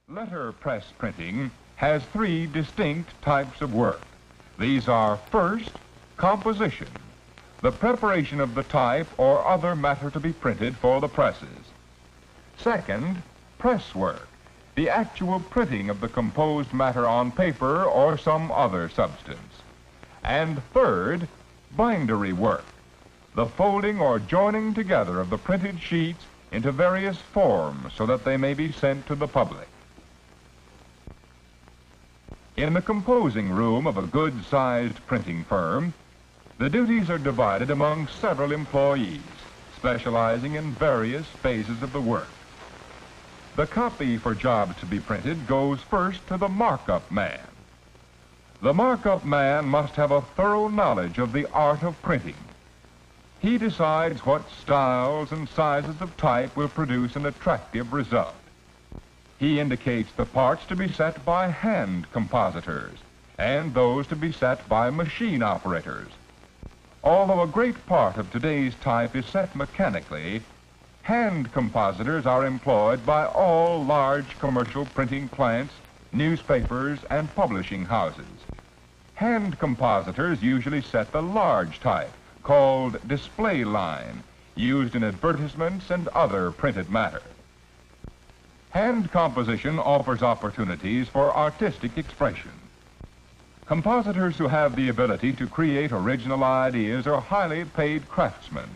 Letterpress printing has three distinct types of work. These are, first, composition, the preparation of the type or other matter to be printed for the presses. Second, press work, the actual printing of the composed matter on paper or some other substance. And third, bindery work, the folding or joining together of the printed sheets into various forms so that they may be sent to the public. In the composing room of a good-sized printing firm, the duties are divided among several employees, specializing in various phases of the work. The copy for jobs to be printed goes first to the markup man. The markup man must have a thorough knowledge of the art of printing. He decides what styles and sizes of type will produce an attractive result. He indicates the parts to be set by hand compositors and those to be set by machine operators. Although a great part of today's type is set mechanically, hand compositors are employed by all large commercial printing plants, newspapers, and publishing houses. Hand compositors usually set the large type, called display line, used in advertisements and other printed matter. Hand composition offers opportunities for artistic expression. Compositors who have the ability to create original ideas are highly paid craftsmen.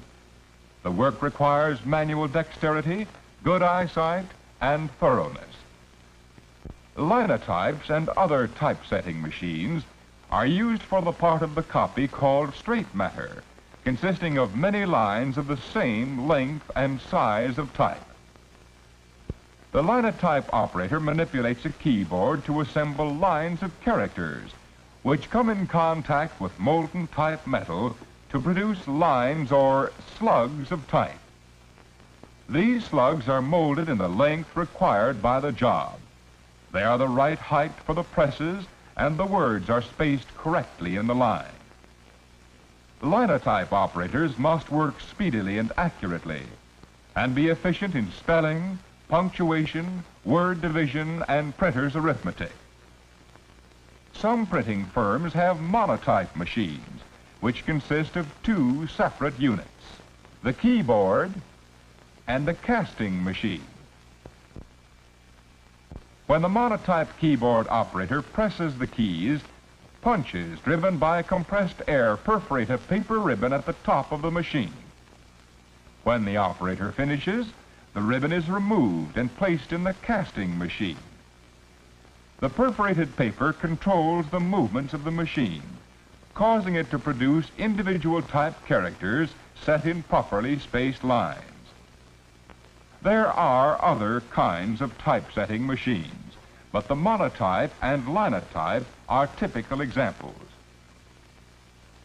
The work requires manual dexterity, good eyesight, and thoroughness. Linotypes and other typesetting machines are used for the part of the copy called straight matter, consisting of many lines of the same length and size of type. The linotype operator manipulates a keyboard to assemble lines of characters, which come in contact with molten type metal to produce lines or slugs of type. These slugs are molded in the length required by the job. They are the right height for the presses, and the words are spaced correctly in the line. Linotype operators must work speedily and accurately, and be efficient in spelling, punctuation, word division, and printer's arithmetic. Some printing firms have monotype machines, which consist of two separate units, the keyboard and the casting machine. When the monotype keyboard operator presses the keys, punches driven by compressed air perforate a paper ribbon at the top of the machine. When the operator finishes, the ribbon is removed and placed in the casting machine. The perforated paper controls the movements of the machine, causing it to produce individual type characters set in properly spaced lines. There are other kinds of typesetting machines, but the monotype and linotype are typical examples.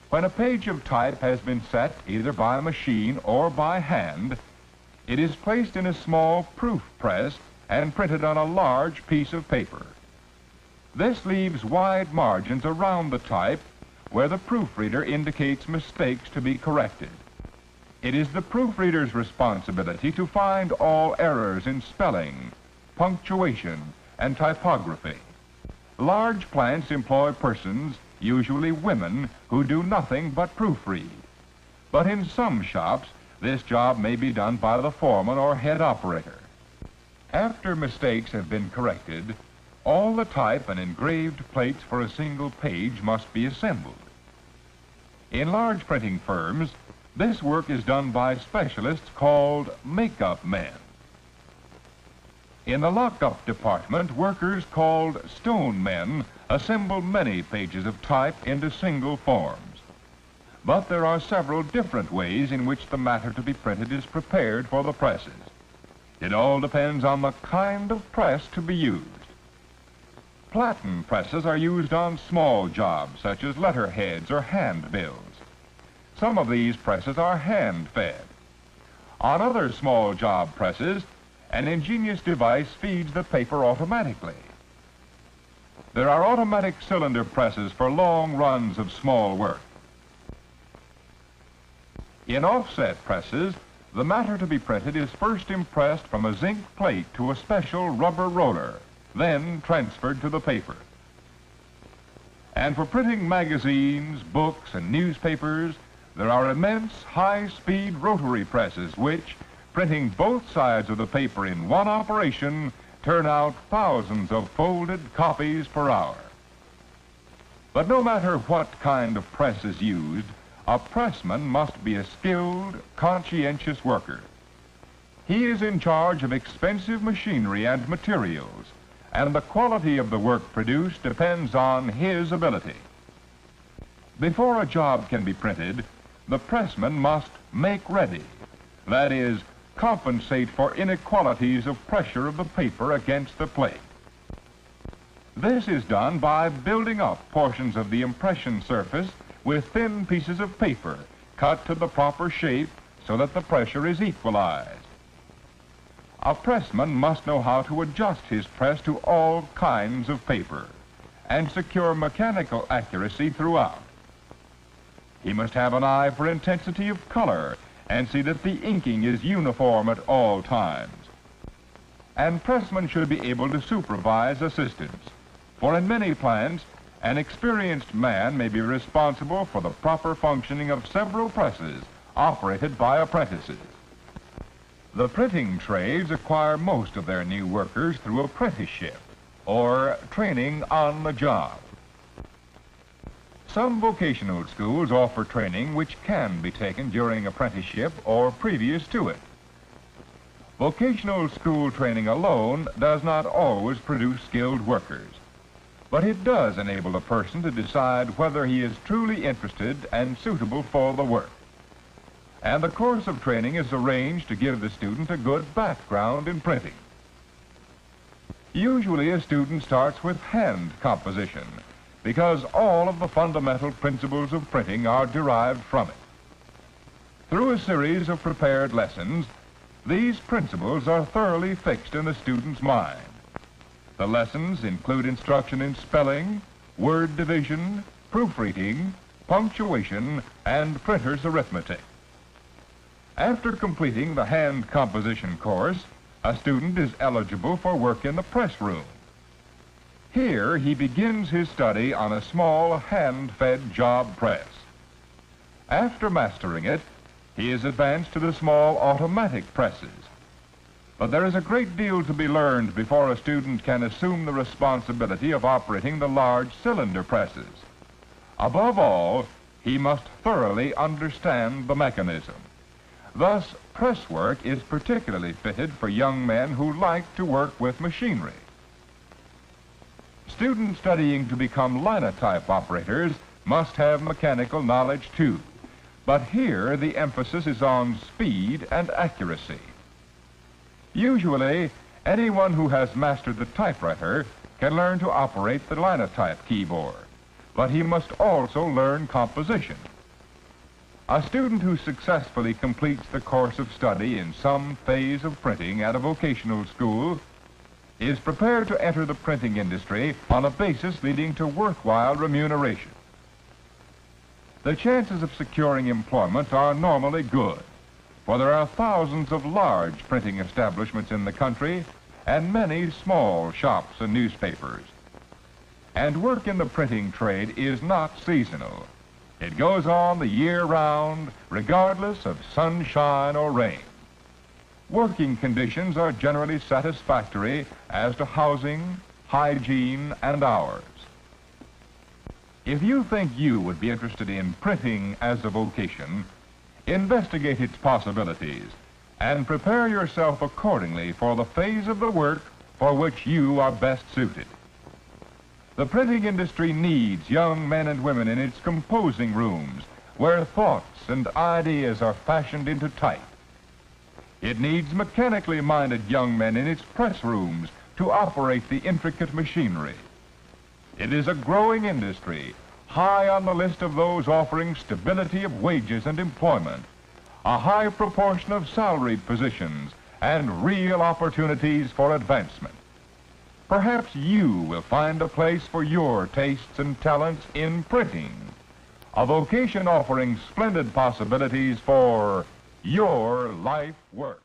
When a page of type has been set either by a machine or by hand, it is placed in a small proof press and printed on a large piece of paper. This leaves wide margins around the type where the proofreader indicates mistakes to be corrected. It is the proofreader's responsibility to find all errors in spelling, punctuation, and typography. Large plants employ persons, usually women, who do nothing but proofread. But in some shops, this job may be done by the foreman or head operator. After mistakes have been corrected, all the type and engraved plates for a single page must be assembled. In large printing firms, this work is done by specialists called makeup men. In the lockup department, workers called stone men assemble many pages of type into single forms. But there are several different ways in which the matter to be printed is prepared for the presses. It all depends on the kind of press to be used. Platen presses are used on small jobs, such as letterheads or handbills. Some of these presses are hand-fed. On other small job presses, an ingenious device feeds the paper automatically. There are automatic cylinder presses for long runs of small work. In offset presses, the matter to be printed is first impressed from a zinc plate to a special rubber roller, then transferred to the paper. And for printing magazines, books, and newspapers, there are immense high-speed rotary presses which, printing both sides of the paper in one operation, turn out thousands of folded copies per hour. But no matter what kind of press is used, a pressman must be a skilled, conscientious worker. He is in charge of expensive machinery and materials, and the quality of the work produced depends on his ability. Before a job can be printed, the pressman must make ready, that is, compensate for inequalities of pressure of the paper against the plate. This is done by building up portions of the impression surface with thin pieces of paper cut to the proper shape so that the pressure is equalized. A pressman must know how to adjust his press to all kinds of paper and secure mechanical accuracy throughout. He must have an eye for intensity of color and see that the inking is uniform at all times. And pressmen should be able to supervise assistants, for in many plants, an experienced man may be responsible for the proper functioning of several presses operated by apprentices. The printing trades acquire most of their new workers through apprenticeship or training on the job. Some vocational schools offer training which can be taken during apprenticeship or previous to it. Vocational school training alone does not always produce skilled workers, but it does enable a person to decide whether he is truly interested and suitable for the work. And the course of training is arranged to give the student a good background in printing. Usually a student starts with hand composition, because all of the fundamental principles of printing are derived from it. Through a series of prepared lessons, these principles are thoroughly fixed in the student's mind. The lessons include instruction in spelling, word division, proofreading, punctuation, and printer's arithmetic. After completing the hand composition course, a student is eligible for work in the press room. Here, he begins his study on a small hand-fed job press. After mastering it, he is advanced to the small automatic presses. But there is a great deal to be learned before a student can assume the responsibility of operating the large cylinder presses. Above all, he must thoroughly understand the mechanism. Thus, press work is particularly fitted for young men who like to work with machinery. Students studying to become linotype operators must have mechanical knowledge too, but here the emphasis is on speed and accuracy. Usually, anyone who has mastered the typewriter can learn to operate the linotype keyboard, but he must also learn composition. A student who successfully completes the course of study in some phase of printing at a vocational school is prepared to enter the printing industry on a basis leading to worthwhile remuneration. The chances of securing employment are normally good, for there are thousands of large printing establishments in the country and many small shops and newspapers. And work in the printing trade is not seasonal. It goes on the year round, regardless of sunshine or rain. Working conditions are generally satisfactory as to housing, hygiene, and hours. If you think you would be interested in printing as a vocation, investigate its possibilities and prepare yourself accordingly for the phase of the work for which you are best suited. The printing industry needs young men and women in its composing rooms where thoughts and ideas are fashioned into type. It needs mechanically minded young men in its press rooms to operate the intricate machinery. It is a growing industry, high on the list of those offering stability of wages and employment, a high proportion of salaried positions, and real opportunities for advancement. Perhaps you will find a place for your tastes and talents in printing, a vocation offering splendid possibilities for your life work.